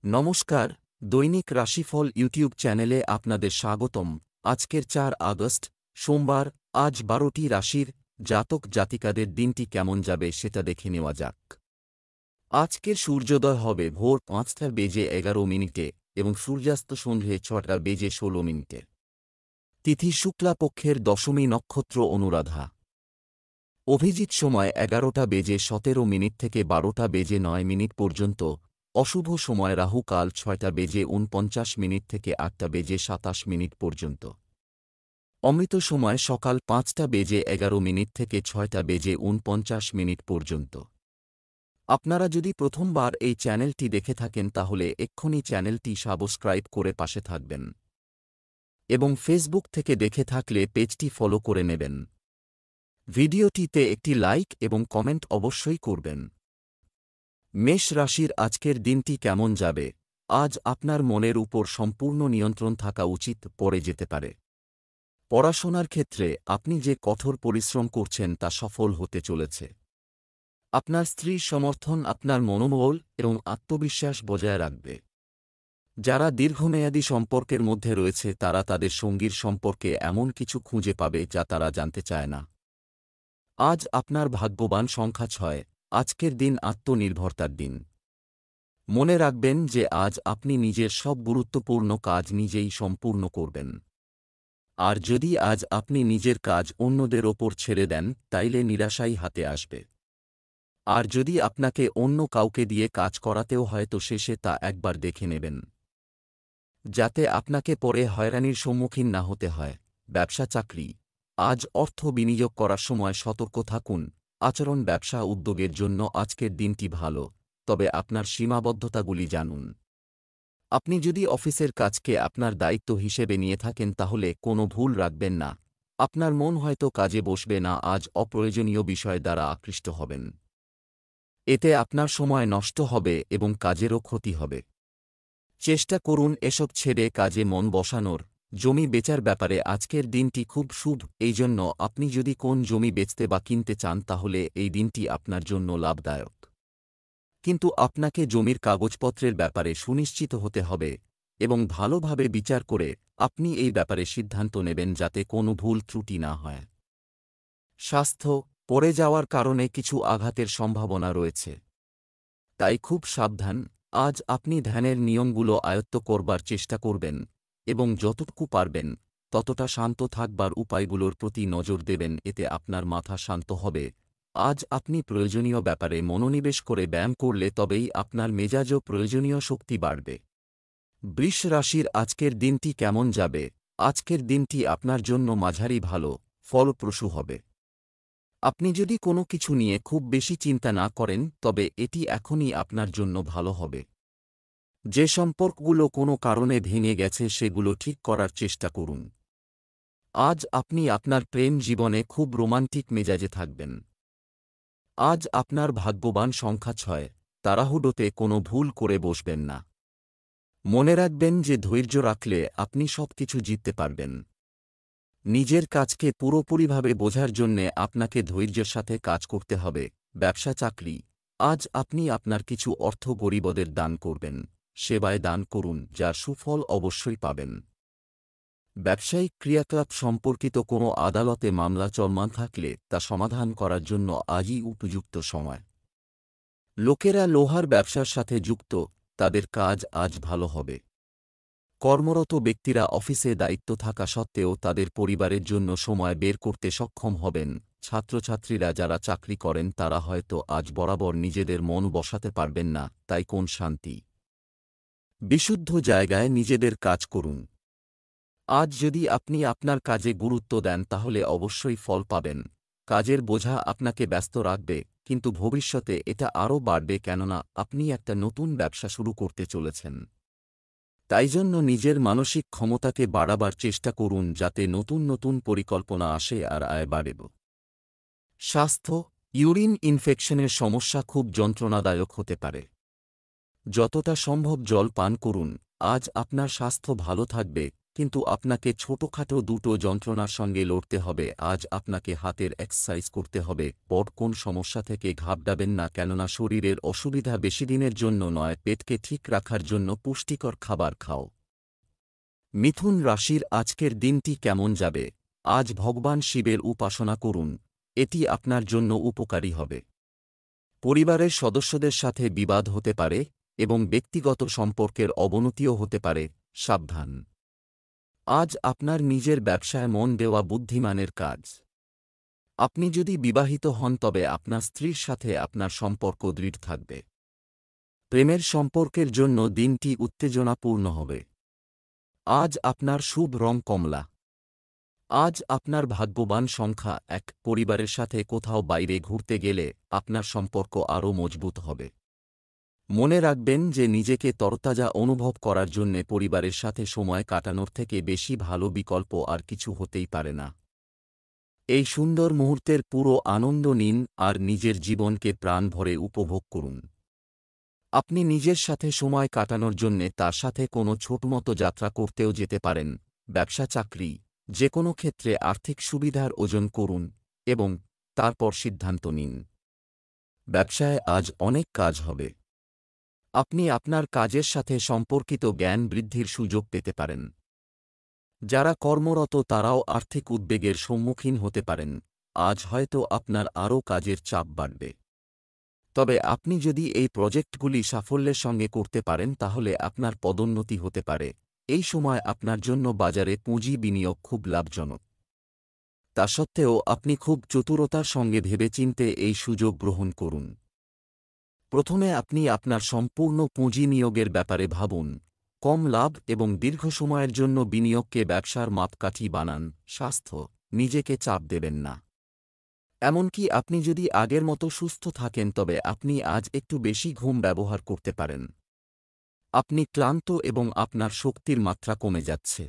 নমস্কার, দৈনিক রাশিফল ইউটিউব চ্যানেলে আপনাদের স্বাগতম। আজকের ৪ আগস্ট সোমবার। আজ ১২টি রাশির জাতক জাতিকাদের দিনটি কেমন যাবে সেটা দেখে নেওয়া যাক। আজকের সূর্যোদয় হবে ভোর ৫টা বেজে ১১ মিনিটে এবং সূর্যাস্ত সন্ধে ৬টা বেজে ১৬ মিনিটে। তিথি শুক্লাপক্ষের দশমী নক্ষত্র অনুরাধা। অভিজিৎ সময় ১১টা বেজে ১৭ মিনিট থেকে ১২টা বেজে ৯ মিনিট পর্যন্ত। অশুভ সময় রাহু কাল ৬টা বেজে ৪৯ মিনিট থেকে ৮টা বেজে ২৭ মিনিট পর্যন্ত। অমৃত সময় সকাল ৫টা বেজে ১১ মিনিট থেকে ৬টা বেজে ৪৯ মিনিট পর্যন্ত। আপনারা যদি প্রথমবার এই চ্যানেলটি দেখে থাকেন তাহলে এক্ষুনি চ্যানেলটি সাবস্ক্রাইব করে পাশে থাকবেন এবং ফেসবুক থেকে দেখে থাকলে পেজটি ফলো করে নেবেন। ভিডিওটিতে একটি লাইক এবং কমেন্ট অবশ্যই করবেন। মেষ রাশির আজকের দিনটি কেমন যাবে? আজ আপনার মনের উপর সম্পূর্ণ নিয়ন্ত্রণ থাকা উচিত, পড়ে যেতে পারে। পড়াশোনার ক্ষেত্রে আপনি যে কঠোর পরিশ্রম করছেন তা সফল হতে চলেছে। আপনার স্ত্রীর সমর্থন আপনার মনোবল এবং আত্মবিশ্বাস বজায় রাখবে। যারা দীর্ঘমেয়াদী সম্পর্কের মধ্যে রয়েছে তারা তাদের সঙ্গীর সম্পর্কে এমন কিছু খুঁজে পাবে যা তারা জানতে চায় না। আজ আপনার ভাগ্যবান সংখ্যা ৬। আজকের দিন আত্মনির্ভরতার দিন। মনে রাখবেন যে আজ আপনি নিজের সব গুরুত্বপূর্ণ কাজ নিজেই সম্পূর্ণ করবেন। আর যদি আজ আপনি নিজের কাজ অন্যদের ওপর ছেড়ে দেন তাইলে নিরাশাই হাতে আসবে। আর যদি আপনাকে অন্য কাউকে দিয়ে কাজ করাতেও হয় তো শেষে তা একবার দেখে নেবেন, যাতে আপনাকে পরে হয়রানির সম্মুখীন না হতে হয়। ব্যবসা চাকরি। আজ অর্থ বিনিয়োগ করার সময় সতর্ক থাকুন। আচরণ ব্যবসা উদ্যোগের জন্য আজকের দিনটি ভালো, তবে আপনার সীমাবদ্ধতাগুলি জানুন। আপনি যদি অফিসের কাজকে আপনার দায়িত্ব হিসেবে নিয়ে থাকেন তাহলে কোনো ভুল রাখবেন না। আপনার মন হয়তো কাজে বসবে না। আজ অপ্রয়োজনীয় বিষয় দ্বারা আকৃষ্ট হবেন। এতে আপনার সময় নষ্ট হবে এবং কাজেরও ক্ষতি হবে। চেষ্টা করুন এসব ছেড়ে কাজে মন বসানোর। জমি বেচার ব্যাপারে আজকের দিনটি খুব শুভ, এই জন্য আপনি যদি কোন জমি বেচতে বা কিনতে চান তাহলে এই দিনটি আপনার জন্য লাভদায়ক। কিন্তু আপনাকে জমির কাগজপত্রের ব্যাপারে সুনিশ্চিত হতে হবে এবং ভালোভাবে বিচার করে আপনি এই ব্যাপারে সিদ্ধান্ত নেবেন যাতে কোনো ভুল ত্রুটি না হয়। স্বাস্থ্য। পড়ে যাওয়ার কারণে কিছু আঘাতের সম্ভাবনা রয়েছে, তাই খুব সাবধান। আজ আপনি ধ্যানের নিয়মগুলো আয়ত্ত করবার চেষ্টা করবেন এবং যতটুকু পারবেন ততটা শান্ত থাকবার উপায়গুলোর প্রতি নজর দেবেন, এতে আপনার মাথা শান্ত হবে। আজ আপনি প্রয়োজনীয় ব্যাপারে মনোনিবেশ করে ব্যায়াম করলে তবেই আপনার মেজাজও প্রয়োজনীয় শক্তি বাড়বে। বৃষ রাশির আজকের দিনটি কেমন যাবে? আজকের দিনটি আপনার জন্য মাঝারি ভালো, ফলপ্রসূ হবে। আপনি যদি কোনো কিছু নিয়ে খুব বেশি চিন্তা না করেন তবে এটি এখনই আপনার জন্য ভালো হবে। যে সম্পর্কগুলো কোনো কারণে ভেঙে গেছে সেগুলো ঠিক করার চেষ্টা করুন। আজ আপনি আপনার প্রেম জীবনে খুব রোমান্টিক মেজাজে থাকবেন। আজ আপনার ভাগ্যবান সংখ্যা ৬। তাড়াহুড়োতে কোনো ভুল করে বসবেন না। মনে রাখবেন যে ধৈর্য রাখলে আপনি সবকিছু জিততে পারবেন। নিজের কাজকে পুরোপুরিভাবে বোঝার জন্যে আপনাকে ধৈর্যের সাথে কাজ করতে হবে। ব্যবসা চাকরি। আজ আপনি আপনার কিছু অর্থ গরিবদের দান করবেন। সেবায় দান করুন, যার সুফল অবশ্যই পাবেন। ব্যবসায়িক ক্রিয়াকলাপ সম্পর্কিত কোনো আদালতে মামলা চলমান থাকলে তা সমাধান করার জন্য আজই উপযুক্ত সময়। লোকেরা লোহার ব্যবসার সাথে যুক্ত, তাদের কাজ আজ ভালো হবে। কর্মরত ব্যক্তিরা অফিসে দায়িত্ব থাকা সত্ত্বেও তাদের পরিবারের জন্য সময় বের করতে সক্ষম হবেন। ছাত্রছাত্রীরা যারা চাকরি করেন তারা হয়তো আজ বরাবর নিজেদের মন বসাতে পারবেন না, তাই কোন শান্তি। বিশুদ্ধ জায়গায় নিজেদের কাজ করুন। আজ যদি আপনি আপনার কাজে গুরুত্ব দেন তাহলে অবশ্যই ফল পাবেন। কাজের বোঝা আপনাকে ব্যস্ত রাখবে, কিন্তু ভবিষ্যতে এটা আরও বাড়বে, কেননা আপনি একটা নতুন ব্যবসা শুরু করতে চলেছেন। তাই জন্য নিজের মানসিক ক্ষমতাকে বাড়াবার চেষ্টা করুন যাতে নতুন নতুন পরিকল্পনা আসে আর আয় বাড়ে। স্বাস্থ্য। ইউরিন ইনফেকশনের সমস্যা খুব যন্ত্রণাদায়ক হতে পারে। যতটা সম্ভব জল পান করুন। আজ আপনার স্বাস্থ্য ভালো থাকবে, কিন্তু আপনাকে ছোটখাটো দুটো যন্ত্রণার সঙ্গে লড়তে হবে। আজ আপনাকে হাতের এক্সারসাইজ করতে হবে। বড় কোন সমস্যা থেকে ঘাবড়াবেন না, কেননা শরীরের অসুবিধা বেশিদিনের জন্য নয়, পেটকে ঠিক রাখার জন্য পুষ্টিকর খাবার খাও। মিথুন রাশির আজকের দিনটি কেমন যাবে? আজ ভগবান শিবের উপাসনা করুন, এটি আপনার জন্য উপকারী হবে। পরিবারের সদস্যদের সাথে বিবাদ হতে পারে এবং ব্যক্তিগত সম্পর্কের অবনতিও হতে পারে, সাবধান। আজ আপনার নিজের ব্যবসায় মন দেওয়া বুদ্ধিমানের কাজ। আপনি যদি বিবাহিত হন তবে আপনার স্ত্রীর সাথে আপনার সম্পর্ক দৃঢ় থাকবে। প্রেমের সম্পর্কের জন্য দিনটি উত্তেজনাপূর্ণ হবে। আজ আপনার শুভ রং কমলা। আজ আপনার ভাগ্যবান সংখ্যা 1। পরিবারের সাথে কোথাও বাইরে ঘুরতে গেলে আপনার সম্পর্ক আরও মজবুত হবে। মনে রাখবেন যে নিজেকে তরতাজা অনুভব করার জন্যে পরিবারের সাথে সময় কাটানোর থেকে বেশি ভালো বিকল্প আর কিছু হতেই পারে না। এই সুন্দর মুহূর্তের পুরো আনন্দ নিন আর নিজের জীবনকে প্রাণ ভরে উপভোগ করুন। আপনি নিজের সাথে সময় কাটানোর জন্যে তার সাথে কোনো ছোটমতো যাত্রা করতেও যেতে পারেন। ব্যবসা চাকরি যে কোনো ক্ষেত্রে আর্থিক সুবিধার ওজন করুন এবং তারপর সিদ্ধান্ত নিন। ব্যবসায় আজ অনেক কাজ হবে। আপনি আপনার কাজের সাথে সম্পর্কিত জ্ঞান বৃদ্ধির সুযোগ পেতে পারেন। যারা কর্মরত তারাও আর্থিক উদ্বেগের সম্মুখীন হতে পারেন। আজ হয়তো আপনার আরও কাজের চাপ বাড়বে। তবে আপনি যদি এই প্রজেক্টগুলি সাফল্যের সঙ্গে করতে পারেন তাহলে আপনার পদোন্নতি হতে পারে। এই সময় আপনার জন্য বাজারে পুঁজি বিনিয়োগ খুব লাভজনক। তা সত্ত্বেও আপনি খুব চতুরতার সঙ্গে ভেবেচিন্তে এই সুযোগ গ্রহণ করুন। প্রথমে আপনি আপনার সম্পূর্ণ পুঁজি নিয়োগের ব্যাপারে ভাবুন। কম লাভ এবং দীর্ঘ সময়ের জন্য বিনিয়োগকে ব্যবসার মাপকাঠি বানান। স্বাস্থ্য নিজেকে চাপ দেবেন না। এমনকি আপনি যদি আগের মতো সুস্থ থাকেন তবে আপনি আজ একটু বেশি ঘুম ব্যবহার করতে পারেন। আপনি ক্লান্ত এবং আপনার শক্তির মাত্রা কমে যাচ্ছে।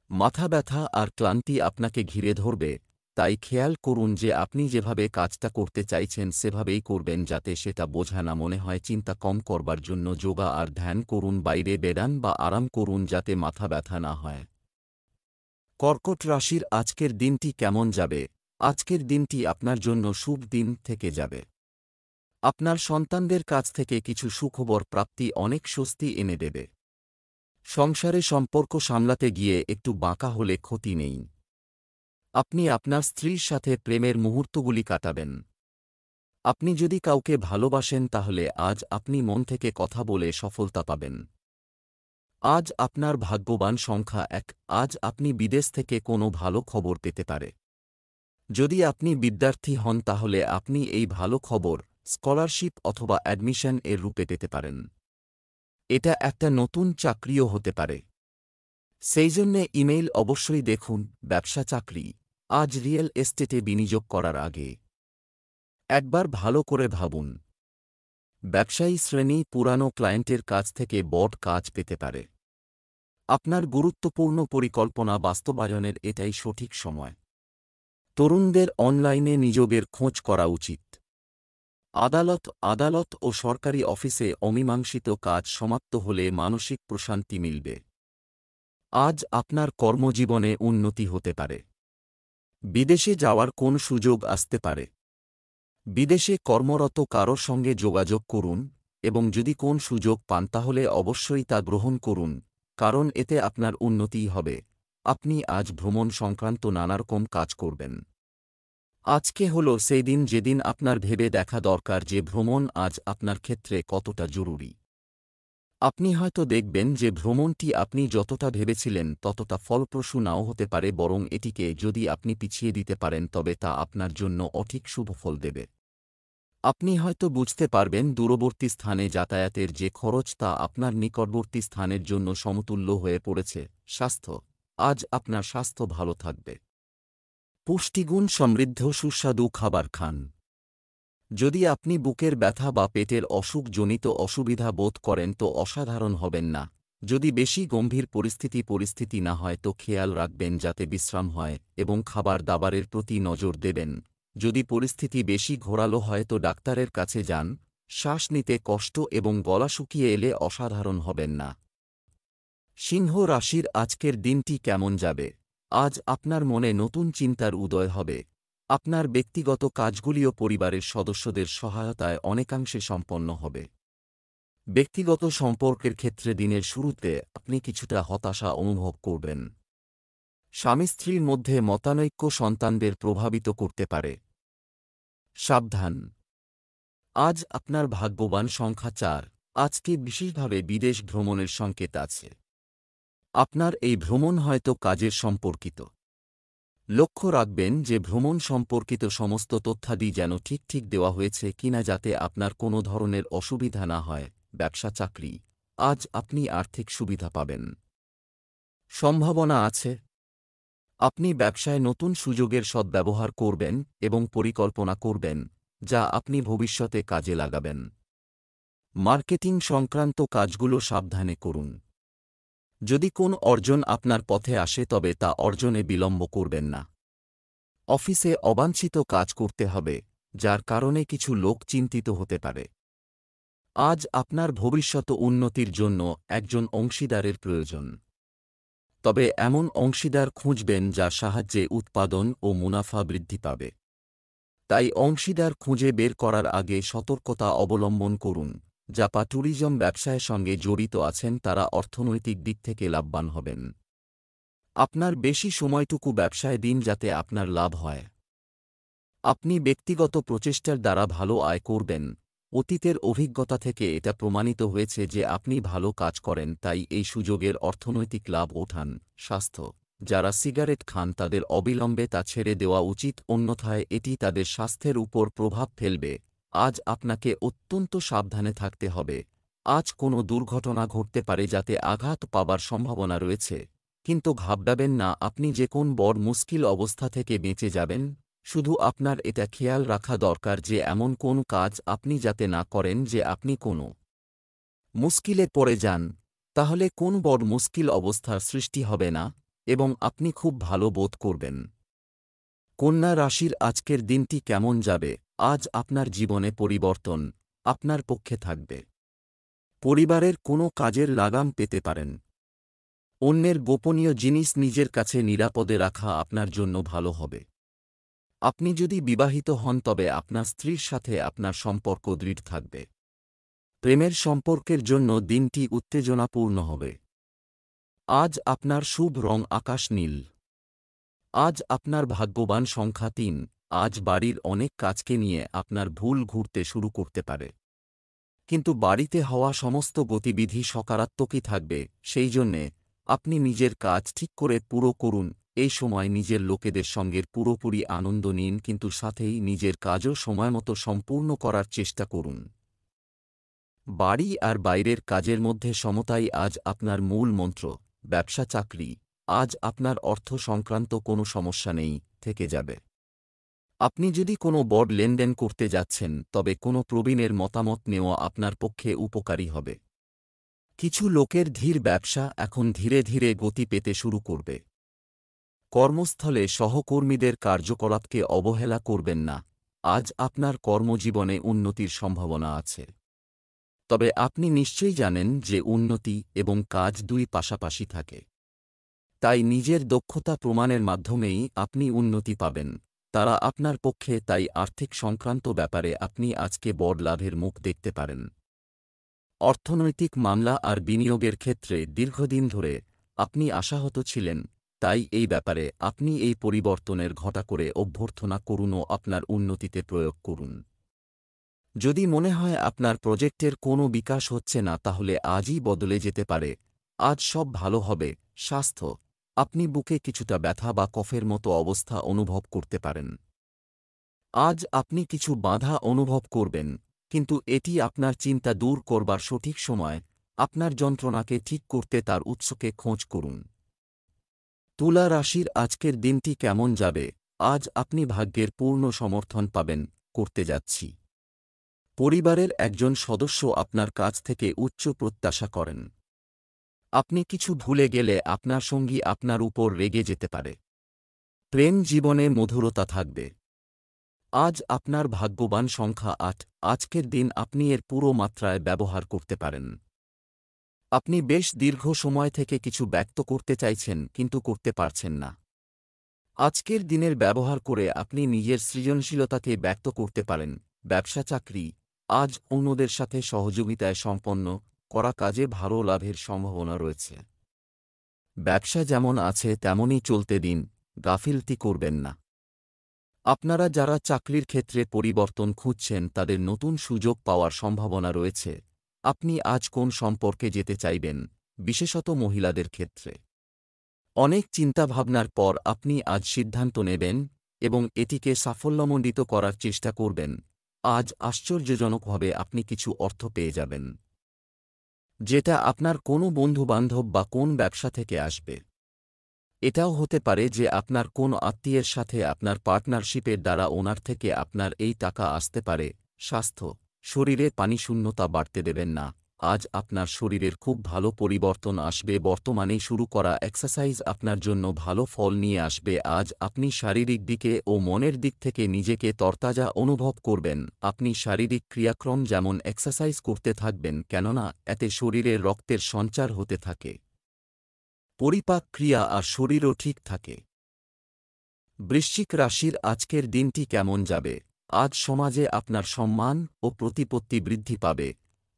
মাথা ব্যথা আর ক্লান্তি আপনাকে ঘিরে ধরবে, তাই খেয়াল করুন যে আপনি যেভাবে কাজটা করতে চাইছেন সেভাবেই করবেন, যাতে সেটা বোঝা না মনে হয়। চিন্তা কম করবার জন্য যোগা আর ধ্যান করুন, বাইরে বেড়ান বা আরাম করুন যাতে মাথা ব্যথা না হয়। কর্কট রাশির আজকের দিনটি কেমন যাবে? আজকের দিনটি আপনার জন্য শুভ দিন থেকে যাবে। আপনার সন্তানদের কাছ থেকে কিছু সুখবর প্রাপ্তি অনেক স্বস্তি এনে দেবে। সংসারে সম্পর্ক সামলাতে গিয়ে একটু বাঁকা হলে ক্ষতি নেই। আপনি আপনার স্ত্রীর সাথে প্রেমের মুহূর্তগুলি কাটাবেন। আপনি যদি কাউকে ভালোবাসেন তাহলে আজ আপনি মন থেকে কথা বলে সফলতা পাবেন। আজ আপনার ভাগ্যবান সংখ্যা 1। আজ আপনি বিদেশ থেকে কোনো ভালো খবর পেতে পারে। যদি আপনি বিদ্যার্থী হন তাহলে আপনি এই ভালো খবর স্কলারশিপ অথবা অ্যাডমিশন এর রূপে পেতে পারেন। এটা একটা নতুন চাকরিও হতে পারে। সেই জন্যে ইমেইল অবশ্যই দেখুন। ব্যবসা চাকরি আজ রিয়েল এস্টেটে বিনিয়োগ করার আগে একবার ভালো করে ভাবুন। ব্যবসায়ী শ্রেণী পুরানো ক্লায়েন্টের কাছ থেকে বড় কাজ পেতে পারে। আপনার গুরুত্বপূর্ণ পরিকল্পনা বাস্তবায়নের এটাই সঠিক সময়। তরুণদের অনলাইনে নিয়োগের খোঁজ করা উচিত। আদালত ও সরকারি অফিসে অমীমাংসিত কাজ সমাপ্ত হলে মানসিক প্রশান্তি মিলবে। আজ আপনার কর্মজীবনে উন্নতি হতে পারে। বিদেশে যাওয়ার কোন সুযোগ আসতে পারে। বিদেশে কর্মরত কারোর সঙ্গে যোগাযোগ করুন এবং যদি কোন সুযোগ পান তাহলে অবশ্যই তা গ্রহণ করুন, কারণ এতে আপনার উন্নতিই হবে। আপনি আজ ভ্রমণ সংক্রান্ত নানারকম কাজ করবেন। আজকে হল সেই দিন যেদিন আপনার ভেবে দেখা দরকার যে ভ্রমণ আজ আপনার ক্ষেত্রে কতটা জরুরি। আপনি হয়তো দেখবেন যে ভ্রমণটি আপনি যতটা ভেবেছিলেন ততটা ফলপ্রসূ নাও হতে পারে, বরং এটিকে যদি আপনি পিছিয়ে দিতে পারেন তবে তা আপনার জন্য অধিক শুভ ফল দেবে। আপনি হয়তো বুঝতে পারবেন দূরবর্তী স্থানে যাতায়াতের যে খরচ তা আপনার নিকটবর্তী স্থানের জন্য সমতুল্য হয়ে পড়েছে। স্বাস্থ্য আজ আপনার স্বাস্থ্য ভালো থাকবে। পুষ্টিগুণ সমৃদ্ধ সুস্বাদু খাবার খান। যদি আপনি বুকের ব্যথা বা পেটের অসুখজনিত অসুবিধা বোধ করেন তো অসাধারণ হবেন না। যদি বেশি গম্ভীর পরিস্থিতি না হয় তো খেয়াল রাখবেন যাতে বিশ্রাম হয় এবং খাবার দাবারের প্রতি নজর দেবেন। যদি পরিস্থিতি বেশি ঘোরালো হয় তো ডাক্তারের কাছে যান। শ্বাস নিতে কষ্ট এবং গলা শুকিয়ে এলে অসাধারণ হবেন না। সিংহ রাশির আজকের দিনটি কেমন যাবে? আজ আপনার মনে নতুন চিন্তার উদয় হবে। আপনার ব্যক্তিগত কাজগুলিও পরিবারের সদস্যদের সহায়তায় অনেকাংশে সম্পন্ন হবে। ব্যক্তিগত সম্পর্কের ক্ষেত্রে দিনের শুরুতে আপনি কিছুটা হতাশা অনুভব করবেন। স্বামী স্ত্রীর মধ্যে মতানৈক্য সন্তানদের প্রভাবিত করতে পারে। সাবধান! আজ আপনার ভাগ্যবান সংখ্যা 4। আজকে বিশেষভাবে বিদেশ ভ্রমণের সংকেত আছে। আপনার এই ভ্রমণ হয়তো কাজের সম্পর্কিত। লক্ষ্য রাখবেন যে ভ্রমণ সম্পর্কিত সমস্ত তথ্যাদি যেন ঠিক দেওয়া হয়েছে কিনা, যাতে আপনার কোনো ধরনের অসুবিধা না হয়। ব্যবসা চাকরি, আজ আপনি আর্থিক সুবিধা পাবেন। সম্ভাবনা আছে আপনি ব্যবসায় নতুন সুযোগের সদ্ব্যবহার করবেন এবং পরিকল্পনা করবেন, যা আপনি ভবিষ্যতে কাজে লাগাবেন। মার্কেটিং সংক্রান্ত কাজগুলো সাবধানে করুন। যদি কোন অর্জন আপনার পথে আসে তবে তা অর্জনে বিলম্ব করবেন না। অফিসে অবাঞ্ছিত কাজ করতে হবে, যার কারণে কিছু লোক চিন্তিত হতে পারে। আজ আপনার ভবিষ্যৎ উন্নতির জন্য একজন অংশীদারের প্রয়োজন। তবে এমন অংশীদার খুঁজবেন যার সাহায্যে উৎপাদন ও মুনাফা বৃদ্ধি পাবে। তাই অংশীদার খুঁজে বের করার আগে সতর্কতা অবলম্বন করুন। যারা ট্যুরিজম ব্যবসায়ের সঙ্গে জড়িত আছেন তারা অর্থনৈতিক দিক থেকে লাভবান হবেন। আপনার বেশি সময়টুকু ব্যবসায় দিন যাতে আপনার লাভ হয়। আপনি ব্যক্তিগত প্রচেষ্টার দ্বারা ভালো আয় করবেন। অতীতের অভিজ্ঞতা থেকে এটা প্রমাণিত হয়েছে যে আপনি ভালো কাজ করেন, তাই এই সুযোগের অর্থনৈতিক লাভ ওঠান। স্বাস্থ্য, যারা সিগারেট খান তাদের অবিলম্বে তা ছেড়ে দেওয়া উচিত, অন্যথায় এটি তাদের স্বাস্থ্যের উপর প্রভাব ফেলবে। আজ আপনাকে অত্যন্ত সাবধানে থাকতে হবে। আজ কোনো দুর্ঘটনা ঘটতে পারে যাতে আঘাত পাবার সম্ভাবনা রয়েছে, কিন্তু ঘাবড়াবেন না, আপনি যে কোন বড় মুশকিল অবস্থা থেকে বেঁচে যাবেন। শুধু আপনার এটা খেয়াল রাখা দরকার যে এমন কোন কাজ আপনি যাতে না করেন যে আপনি কোনো মুশকিলে পড়ে যান, তাহলে কোন বড় মুশকিল অবস্থার সৃষ্টি হবে না এবং আপনি খুব ভালো বোধ করবেন। কন্যা রাশির আজকের দিনটি কেমন যাবে? আজ আপনার জীবনে পরিবর্তন আপনার পক্ষে থাকবে। পরিবারের কোনো কাজের লাগাম পেতে পারেন। অন্যের গোপনীয় জিনিস নিজের কাছে নিরাপদে রাখা আপনার জন্য ভালো হবে। আপনি যদি বিবাহিত হন তবে আপনার স্ত্রীর সাথে আপনার সম্পর্ক দৃঢ় থাকবে। প্রেমের সম্পর্কের জন্য দিনটি উত্তেজনাপূর্ণ হবে। আজ আপনার শুভ রং আকাশ নীল। আজ আপনার ভাগ্যবান সংখ্যা 3। আজ বাড়ির অনেক কাজকে নিয়ে আপনার ভুল ঘুরতে শুরু করতে পারে, কিন্তু বাড়িতে হওয়া সমস্ত গতিবিধি সকারাত্মকই থাকবে। সেই জন্যে আপনি নিজের কাজ ঠিক করে পুরো করুন। এই সময় নিজের লোকেদের সঙ্গে পুরোপুরি আনন্দ নিন, কিন্তু সাথেই নিজের কাজও সময়মতো সম্পূর্ণ করার চেষ্টা করুন। বাড়ি আর বাইরের কাজের মধ্যে সমতাই আজ আপনার মূল মন্ত্র। ব্যবসা চাকরি, আজ আপনার অর্থ সংক্রান্ত কোনো সমস্যা নেই, থেকে যাবে। আপনি যদি কোনো বড় লেনদেন করতে যাচ্ছেন তবে কোনো প্রবীণের মতামত নেওয়া আপনার পক্ষে উপকারী হবে। কিছু লোকের ধীর ব্যবসা এখন ধীরে গতি পেতে শুরু করবে। কর্মস্থলে সহকর্মীদের কার্যকলাপকে অবহেলা করবেন না। আজ আপনার কর্মজীবনে উন্নতির সম্ভাবনা আছে। তবে আপনি নিশ্চয়ই জানেন যে উন্নতি এবং কাজ দুই পাশাপাশি থাকে। তাই নিজের দক্ষতা প্রমাণের মাধ্যমেই আপনি উন্নতি পাবেন। তারা আপনার পক্ষে, তাই আর্থিক সংক্রান্ত ব্যাপারে আপনি আজকে বড় লাভের মুখ দেখতে পারেন। অর্থনৈতিক মামলা আর বিনিয়োগের ক্ষেত্রে দীর্ঘদিন ধরে আপনি আশাহত ছিলেন, তাই এই ব্যাপারে আপনি এই পরিবর্তনের ঘটা করে অভ্যর্থনা করুন ও আপনার উন্নতিতে প্রয়োগ করুন। যদি মনে হয় আপনার প্রজেক্টের কোনো বিকাশ হচ্ছে না, তাহলে আজই বদলে যেতে পারে। আজ সব ভালো হবে। স্বাস্থ্য, আপনি বুকে কিছুটা ব্যথা বা কফের মতো অবস্থা অনুভব করতে পারেন। আজ আপনি কিছু বাধা অনুভব করবেন, কিন্তু এটি আপনার চিন্তা দূর করবার সঠিক সময়। আপনার যন্ত্রণাকে ঠিক করতে তার উৎসকে খোঁজ করুন। তুলা রাশির আজকের দিনটি কেমন যাবে? আজ আপনি ভাগ্যের পূর্ণ সমর্থন পাবেন। করতে যাচ্ছি। পরিবারের একজন সদস্য আপনার কাছ থেকে উচ্চ প্রত্যাশা করেন। আপনি কিছু ভুলে গেলে আপনার সঙ্গী আপনার উপর রেগে যেতে পারে। প্রেম জীবনে মধুরতা থাকবে। আজ আপনার ভাগ্যবান সংখ্যা 8। আজকের দিন আপনি এর পুরো মাত্রায় ব্যবহার করতে পারেন। আপনি বেশ দীর্ঘ সময় থেকে কিছু ব্যক্ত করতে চাইছেন কিন্তু করতে পারছেন না। আজকের দিনের ব্যবহার করে আপনি নিজের সৃজনশীলতাকে ব্যক্ত করতে পারেন। ব্যবসা চাকরি, আজ অন্যদের সাথে সহযোগিতায় সম্পন্ন করা কাজে ভালো লাভের সম্ভাবনা রয়েছে। ব্যবসা যেমন আছে তেমনই চলতে দিন, গাফিলতি করবেন না। আপনারা যারা চাকরির ক্ষেত্রে পরিবর্তন খুঁজছেন তাদের নতুন সুযোগ পাওয়ার সম্ভাবনা রয়েছে। আপনি আজ কোন সম্পর্কে যেতে চাইবেন, বিশেষত মহিলাদের ক্ষেত্রে? অনেক চিন্তাভাবনার পর আপনি আজ সিদ্ধান্ত নেবেন এবং এটিকে সাফল্যমণ্ডিত করার চেষ্টা করবেন। আজ আশ্চর্যজনকভাবে আপনি কিছু অর্থ পেয়ে যাবেন, যেটা আপনার কোনো বন্ধুবান্ধব বা কোন ব্যবসা থেকে আসবে। এটাও হতে পারে যে আপনার কোন আত্মীয়ের সাথে আপনার পার্টনারশিপের দ্বারা ওনার থেকে আপনার এই টাকা আসতে পারে। স্বাস্থ্য, শরীরে পানিশূন্যতা বাড়তে দেবেন না। আজ আপনার শরীরের খুব ভালো পরিবর্তন আসবে। বর্তমানেই শুরু করা এক্সারসাইজ আপনার জন্য ভালো ফল নিয়ে আসবে। আজ আপনি শারীরিক দিকে ও মনের দিক থেকে নিজেকে তরতাজা অনুভব করবেন। আপনি শারীরিক ক্রিয়াক্রম যেমন এক্সারসাইজ করতে থাকবেন, কেননা এতে শরীরে রক্তের সঞ্চার হতে থাকে, পরিপাক ক্রিয়া আর শরীরও ঠিক থাকে। বৃশ্চিক রাশির আজকের দিনটি কেমন যাবে? আজ সমাজে আপনার সম্মান ও প্রতিপত্তি বৃদ্ধি পাবে।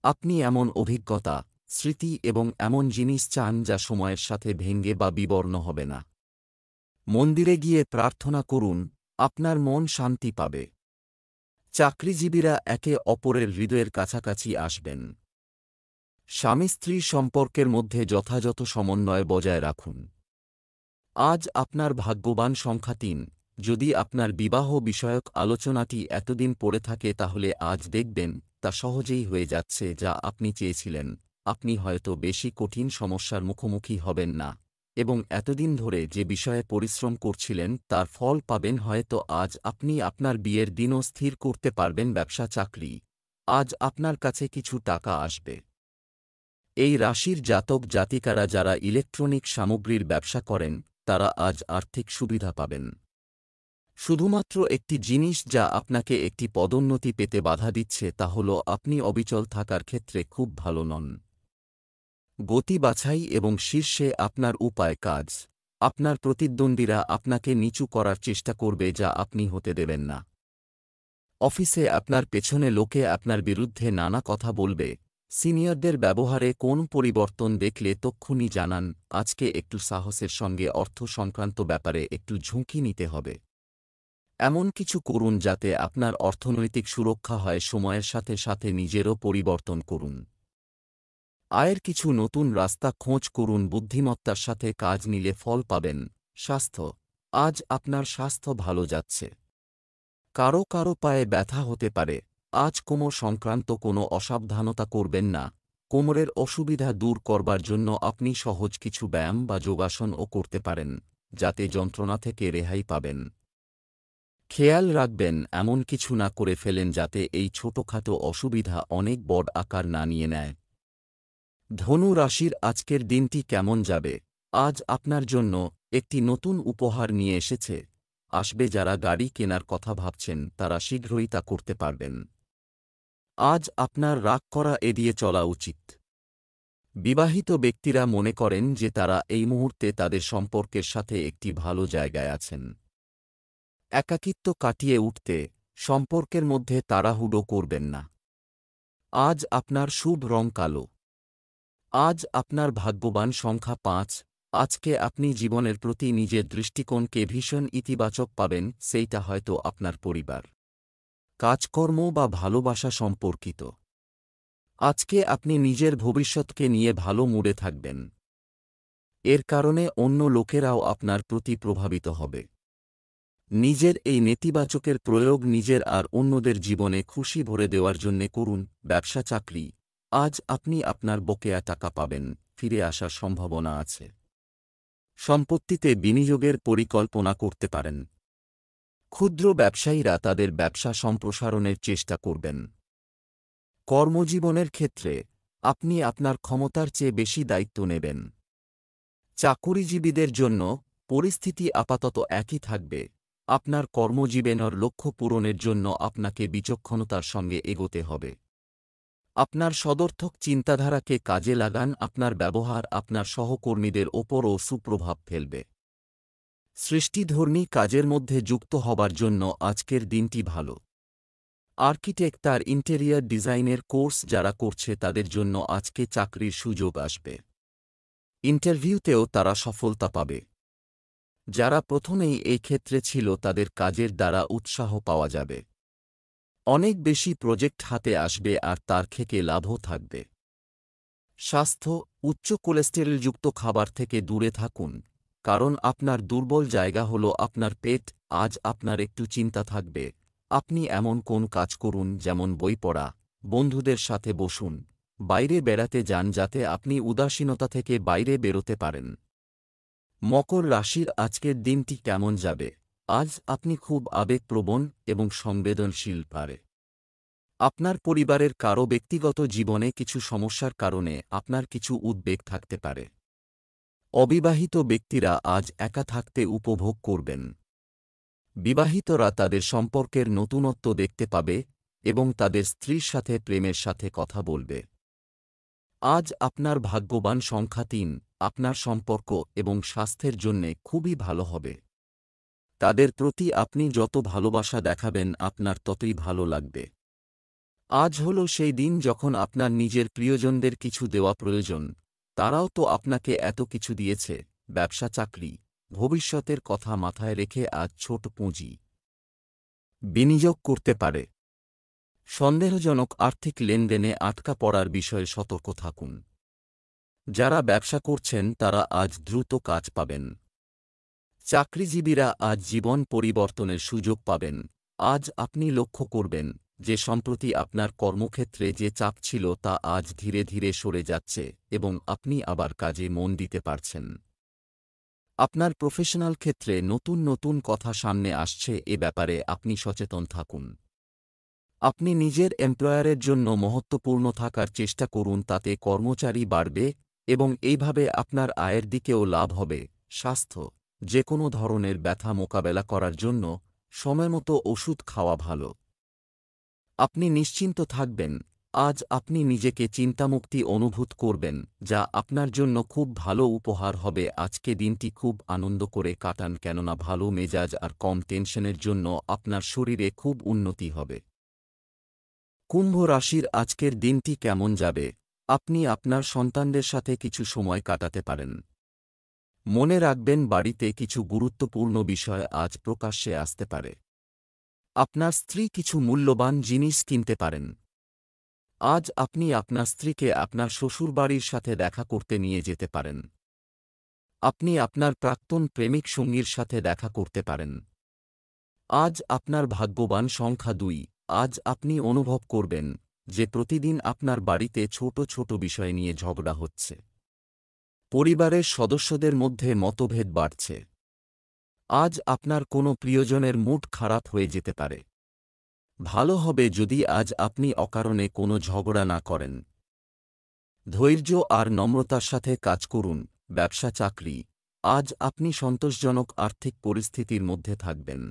আপনি এমন অভিজ্ঞতা, স্মৃতি এবং এমন জিনিস চান যা সময়ের সাথে ভেঙে বা বিবর্ণ হবে না। মন্দিরে গিয়ে প্রার্থনা করুন, আপনার মন শান্তি পাবে। চাকরিজীবীরা একে অপরের হৃদয়ের কাছাকাছি আসবেন। স্বামী স্ত্রী সম্পর্কের মধ্যে যথাযথ সমন্বয় বজায় রাখুন। আজ আপনার ভাগ্যবান সংখ্যা ৩। যদি আপনার বিবাহ বিষয়ক আলোচনাটি এতদিন পড়ে থাকে তাহলে আজ দেখবেন তা সহজেই হয়ে যাচ্ছে যা আপনি চেয়েছিলেন। আপনি হয়তো বেশি কঠিন সমস্যার মুখোমুখি হবেন না এবং এতদিন ধরে যে বিষয়ে পরিশ্রম করছিলেন তার ফল পাবেন হয়তো। আজ আপনি আপনার বিয়ের দিনও স্থির করতে পারবেন। ব্যবসা চাকরি, আজ আপনার কাছে কিছু টাকা আসবে। এই রাশির জাতক জাতিকারা যারা ইলেকট্রনিক সামগ্রীর ব্যবসা করেন তারা আজ আর্থিক সুবিধা পাবেন। শুধুমাত্র একটি জিনিস যা আপনাকে একটি পদোন্নতি পেতে বাধা দিচ্ছে তা হল আপনি অবিচল থাকার ক্ষেত্রে খুব ভালো নন। গতি বাছাই এবং শীর্ষে আপনার উপায় কাজ। আপনার প্রতিদ্বন্দ্বীরা আপনাকে নিচু করার চেষ্টা করবে যা আপনি হতে দেবেন না। অফিসে আপনার পেছনে লোকে আপনার বিরুদ্ধে নানা কথা বলবে। সিনিয়রদের ব্যবহারে কোন পরিবর্তন দেখলে তক্ষুনি জানান। আজকে একটু সাহসের সঙ্গে অর্থ সংক্রান্ত ব্যাপারে একটু ঝুঁকি নিতে হবে। এমন কিছু করুন যাতে আপনার অর্থনৈতিক সুরক্ষা হয়। সময়ের সাথে সাথে নিজেরও পরিবর্তন করুন। আয়ের কিছু নতুন রাস্তা খোঁজ করুন। বুদ্ধিমত্তার সাথে কাজ নিলে ফল পাবেন। স্বাস্থ্য, আজ আপনার স্বাস্থ্য ভালো যাচ্ছে। কারো কারো পায়ে ব্যথা হতে পারে। আজ কোমর সংক্রান্ত কোনো অসাবধানতা করবেন না। কোমরের অসুবিধা দূর করবার জন্য আপনি সহজ কিছু ব্যায়াম বা যোগাসনও করতে পারেন, যাতে যন্ত্রণা থেকে রেহাই পাবেন। খেয়াল রাখবেন এমন কিছু না করে ফেলেন যাতে এই ছোটখাটো অসুবিধা অনেক বড় আকার না নিয়ে নেয়। ধনু রাশির আজকের দিনটি কেমন যাবে? আজ আপনার জন্য একটি নতুন উপহার নিয়ে এসেছে। আসবে। যারা গাড়ি কেনার কথা ভাবছেন তারা শীঘ্রই তা করতে পারবেন। আজ আপনার রাগ করা এড়িয়ে চলা উচিত। বিবাহিত ব্যক্তিরা মনে করেন যে তারা এই মুহূর্তে তাদের সম্পর্কের সাথে একটি ভালো জায়গায় আছেন। একাকিত্ব কাটিয়ে উঠতে সম্পর্কের মধ্যে তাড়াহুড়ো করবেন না। আজ আপনার শুভ রং কালো। আজ আপনার ভাগ্যবান সংখ্যা ৫। আজকে আপনি জীবনের প্রতি নিজের দৃষ্টিকোণকে ভীষণ ইতিবাচক পাবেন। সেইটা হয়তো আপনার পরিবার, কাজকর্ম বা ভালোবাসা সম্পর্কিত। আজকে আপনি নিজের ভবিষ্যৎকে নিয়ে ভালো মুডে থাকবেন। এর কারণে অন্য লোকেরাও আপনার প্রতি প্রভাবিত হবে। নিজের এই নেতিবাচকের প্রয়োগ নিজের আর অন্যদের জীবনে খুশি ভরে দেওয়ার জন্যে করুন। ব্যবসা চাকরি, আজ আপনি আপনার বকেয়া টাকা পাবেন। ফিরে আসার সম্ভাবনা আছে। সম্পত্তিতে বিনিয়োগের পরিকল্পনা করতে পারেন। ক্ষুদ্র ব্যবসায়ীরা তাদের ব্যবসা সম্প্রসারণের চেষ্টা করবেন। কর্মজীবনের ক্ষেত্রে আপনি আপনার ক্ষমতার চেয়ে বেশি দায়িত্ব নেবেন। চাকুরিজীবীদের জন্য পরিস্থিতি আপাতত একই থাকবে। আপনার কর্মজীবনের লক্ষ্য পূরণের জন্য আপনাকে বিচক্ষণতার সঙ্গে এগোতে হবে। আপনার সদর্থক চিন্তাধারাকে কাজে লাগান, আপনার ব্যবহার আপনার সহকর্মীদের ওপরও সুপ্রভাব ফেলবে। সৃষ্টিধর্মী কাজের মধ্যে যুক্ত হবার জন্য আজকের দিনটি ভালো। আর্কিটেক্ট আর ইন্টেরিয়র ডিজাইনের কোর্স যারা করছে তাদের জন্য আজকে চাকরির সুযোগ আসবে। ইন্টারভিউতেও তারা সফলতা পাবে। যারা প্রথমেই এই ক্ষেত্রে ছিল তাদের কাজের দ্বারা উৎসাহ পাওয়া যাবে। অনেক বেশি প্রজেক্ট হাতে আসবে আর তার থেকে লাভও থাকবে। স্বাস্থ্য, উচ্চ কোলেস্টেরলযুক্ত খাবার থেকে দূরে থাকুন, কারণ আপনার দুর্বল জায়গা হল আপনার পেট। আজ আপনার একটু চিন্তা থাকবে। আপনি এমন কোন কাজ করুন, যেমন বই পড়া, বন্ধুদের সাথে বসুন, বাইরে বেড়াতে যান, যাতে আপনি উদাসীনতা থেকে বাইরে বেরোতে পারেন। মকর রাশির আজকের দিনটি কেমন যাবে? আজ আপনি খুব আবেগপ্রবণ এবং সংবেদনশীল পারে। আপনার পরিবারের কারও ব্যক্তিগত জীবনে কিছু সমস্যার কারণে আপনার কিছু উদ্বেগ থাকতে পারে। অবিবাহিত ব্যক্তিরা আজ একা থাকতে উপভোগ করবেন। বিবাহিতরা তাদের সম্পর্কের নতুনত্ব দেখতে পাবে এবং তাদের স্ত্রীর সাথে প্রেমের সাথে কথা বলবে। আজ আপনার ভাগ্যবান সংখ্যা ৩, আপনার সম্পর্ক এবং স্বাস্থ্যের জন্যে খুবই ভালো হবে। তাদের প্রতি আপনি যত ভালোবাসা দেখাবেন আপনার ততই ভালো লাগবে। আজ হল সেই দিন যখন আপনার নিজের প্রিয়জনদের কিছু দেওয়া প্রয়োজন, তারাও তো আপনাকে এত কিছু দিয়েছে। ব্যবসা চাকরি, ভবিষ্যতের কথা মাথায় রেখে আজ ছোট পুঁজি বিনিয়োগ করতে পারে। সন্দেহজনক আর্থিক লেনদেনে আটকা পড়ার বিষয়ে সতর্ক থাকুন। যারা ব্যবসা করছেন তারা আজ দ্রুত কাজ পাবেন। চাকরিজীবীরা আজ জীবন পরিবর্তনের সুযোগ পাবেন। আজ আপনি লক্ষ্য করবেন যে সম্প্রতি আপনার কর্মক্ষেত্রে যে চাপ ছিল তা আজ ধীরে ধীরে সরে যাচ্ছে এবং আপনি আবার কাজে মন দিতে পারছেন। আপনার প্রফেশনাল ক্ষেত্রে নতুন নতুন কথা সামনে আসছে, এ ব্যাপারে আপনি সচেতন থাকুন। আপনি নিজের এমপ্লয়ারের জন্য মহত্বপূর্ণ থাকার চেষ্টা করুন, তাতে কর্মচারী বাড়বে এবং এইভাবে আপনার আয়ের দিকেও লাভ হবে। স্বাস্থ্য, যে কোনো ধরনের ব্যথা মোকাবেলা করার জন্য সময়মতো ওষুধ খাওয়া ভালো। আপনি নিশ্চিন্ত থাকবেন। আজ আপনি নিজেকে চিন্তামুক্তি অনুভূত করবেন, যা আপনার জন্য খুব ভালো উপহার হবে। আজকে দিনটি খুব আনন্দ করে কাটান, কেননা ভালো মেজাজ আর কম টেনশনের জন্য আপনার শরীরে খুব উন্নতি হবে। কুম্ভ রাশির আজকের দিনটি কেমন যাবে? আপনি আপনার সন্তানদের সাথে কিছু সময় কাটাতে পারেন। মনে রাখবেন, বাড়িতে কিছু গুরুত্বপূর্ণ বিষয় আজ প্রকাশ্যে আসতে পারে। আপনার স্ত্রী কিছু মূল্যবান জিনিস কিনতে পারেন। আজ আপনি আপনার স্ত্রীকে আপনার শ্বশুরবাড়ির সাথে দেখা করতে নিয়ে যেতে পারেন। আপনি আপনার প্রাক্তন প্রেমিক সঙ্গীর সাথে দেখা করতে পারেন। আজ আপনার ভাগ্যবান সংখ্যা ২। আজ আপনি অনুভব করবেন যে প্রতিদিন আপনার বাড়িতে ছোট ছোট বিষয় নিয়ে ঝগড়া হচ্ছে। পরিবারের সদস্যদের মধ্যে মতভেদ বাড়ছে। আজ আপনার কোনো প্রিয়জনের মুড খারাপ হয়ে যেতে পারে। ভালো হবে যদি আজ আপনি অকারণে কোনো ঝগড়া না করেন। ধৈর্য আর নম্রতার সাথে কাজ করুন। ব্যবসা চাকরি, আজ আপনি সন্তোষজনক আর্থিক পরিস্থিতির মধ্যে থাকবেন।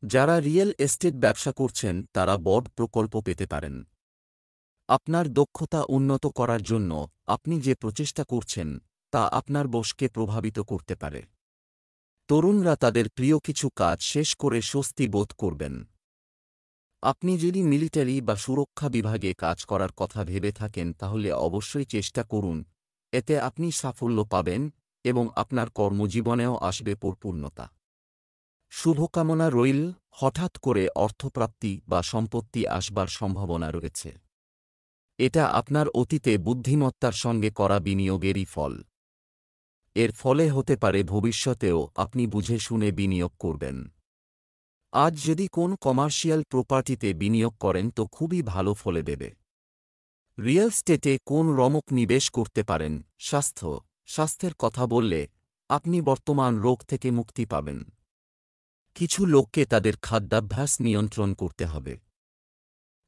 যারা রিয়েল এস্টেট ব্যবসা করছেন তারা বড় প্রকল্প পেতে পারেন। আপনার দক্ষতা উন্নত করার জন্য আপনি যে প্রচেষ্টা করছেন তা আপনার বসকে প্রভাবিত করতে পারে। তরুণরা তাদের প্রিয় কিছু কাজ শেষ করে স্বস্তি বোধ করবেন। আপনি যদি মিলিটারি বা সুরক্ষা বিভাগে কাজ করার কথা ভেবে থাকেন তাহলে অবশ্যই চেষ্টা করুন, এতে আপনি সাফল্য পাবেন এবং আপনার কর্মজীবনেও আসবে পরিপূর্ণতা। শুভকামনা রইল। হঠাৎ করে অর্থপ্রাপ্তি বা সম্পত্তি আসবার সম্ভাবনা রয়েছে। এটা আপনার অতীতে বুদ্ধিমত্তার সঙ্গে করা বিনিয়োগেরই ফল। এর ফলে হতে পারে ভবিষ্যতেও আপনি বুঝে শুনে বিনিয়োগ করবেন। আজ যদি কোন কমার্শিয়াল প্রপার্টিতে বিনিয়োগ করেন তো খুবই ভালো ফলে দেবে। রিয়েল স্টেটে কোন রমক নিবেশ করতে পারেন। স্বাস্থ্যের কথা বললে আপনি বর্তমান রোগ থেকে মুক্তি পাবেন। কিছু লোককে তাদের খাদ্যাভ্যাস নিয়ন্ত্রণ করতে হবে।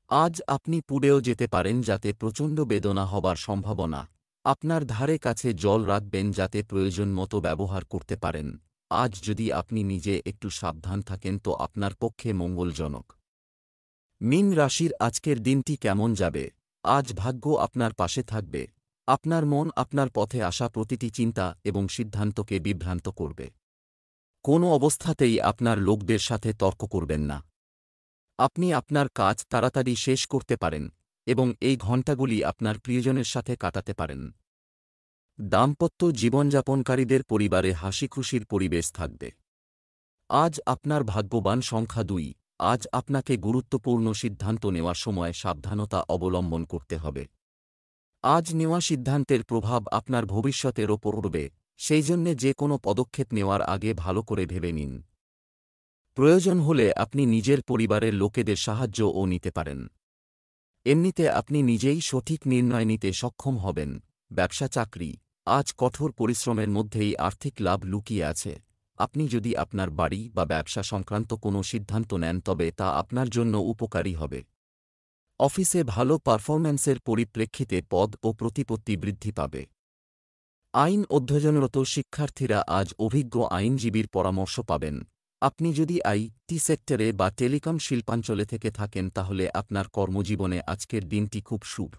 আজ আপনি পুড়েও যেতে পারেন, যাতে প্রচণ্ড বেদনা হবার সম্ভাবনা। আপনার ধারে কাছে জল রাখবেন যাতে প্রয়োজন মতো ব্যবহার করতে পারেন। আজ যদি আপনি নিজে একটু সাবধান থাকেন তো আপনার পক্ষে মঙ্গলজনক। মীন রাশির আজকের দিনটি কেমন যাবে? আজ ভাগ্য আপনার পাশে থাকবে। আপনার মন আপনার পথে আসা প্রতিটি চিন্তা এবং সিদ্ধান্তকে বিভ্রান্ত করবে। কোনো অবস্থাতেই আপনার লোকদের সাথে তর্ক করবেন না। আপনি আপনার কাজ তাড়াতাড়ি শেষ করতে পারেন এবং এই ঘণ্টাগুলি আপনার প্রিয়জনের সাথে কাটাতে পারেন। দাম্পত্য জীবনযাপনকারীদের পরিবারে হাসিখুশির পরিবেশ থাকবে। আজ আপনার ভাগ্যবান সংখ্যা 2। আজ আপনাকে গুরুত্বপূর্ণ সিদ্ধান্ত নেওয়ার সময় সাবধানতা অবলম্বন করতে হবে। আজ নেওয়া সিদ্ধান্তের প্রভাব আপনার ভবিষ্যতের ওপর পড়বে, সেই জন্যে যে কোনো পদক্ষেপ নেওয়ার আগে ভালো করে ভেবে নিন। প্রয়োজন হলে আপনি নিজের পরিবারের লোকেদের সাহায্যও নিতে পারেন। এমনিতে আপনি নিজেই সঠিক নির্ণয় নিতে সক্ষম হবেন। ব্যবসা চাকরি, আজ কঠোর পরিশ্রমের মধ্যেই আর্থিক লাভ লুকিয়ে আছে। আপনি যদি আপনার বাড়ি বা ব্যবসা সংক্রান্ত কোনো সিদ্ধান্ত নেন তবে তা আপনার জন্য উপকারী হবে। অফিসে ভালো পারফরম্যান্সের পরিপ্রেক্ষিতে পদ ও প্রতিপত্তি বৃদ্ধি পাবে। আইন অধ্যয়নরত শিক্ষার্থীরা আজ অভিজ্ঞ আইনজীবীর পরামর্শ পাবেন। আপনি যদি আইটি সেক্টরে বা টেলিকম শিল্পাঞ্চলে থেকে থাকেন তাহলে আপনার কর্মজীবনে আজকের দিনটি খুব শুভ।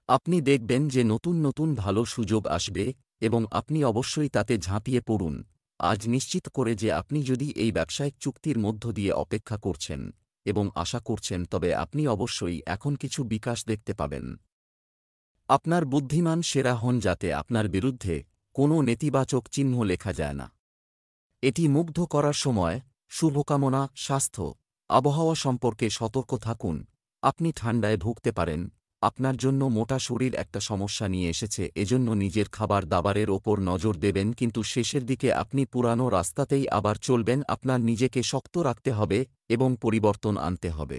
আপনি দেখবেন যে নতুন নতুন ভালো সুযোগ আসবে এবং আপনি অবশ্যই তাতে ঝাঁপিয়ে পড়ুন। আজ নিশ্চিত করে যে আপনি যদি এই ব্যবসায়িক চুক্তির মধ্য দিয়ে অপেক্ষা করছেন এবং আশা করছেন তবে আপনি অবশ্যই এখন কিছু বিকাশ দেখতে পাবেন। আপনার বুদ্ধিমান সেরা হন যাতে আপনার বিরুদ্ধে কোনো নেতিবাচক চিহ্ন লেখা যায় না। এটি মুগ্ধ করার সময়। শুভকামনা। স্বাস্থ্য, আবহাওয়া সম্পর্কে সতর্ক থাকুন। আপনি ঠান্ডায় ভুগতে পারেন। আপনার জন্য মোটা শরীর একটা সমস্যা নিয়ে এসেছে, এজন্য নিজের খাবার দাবারের ওপর নজর দেবেন, কিন্তু শেষের দিকে আপনি পুরানো রাস্তাতেই আবার চলবেন। আপনার নিজেকে শক্ত রাখতে হবে এবং পরিবর্তন আনতে হবে।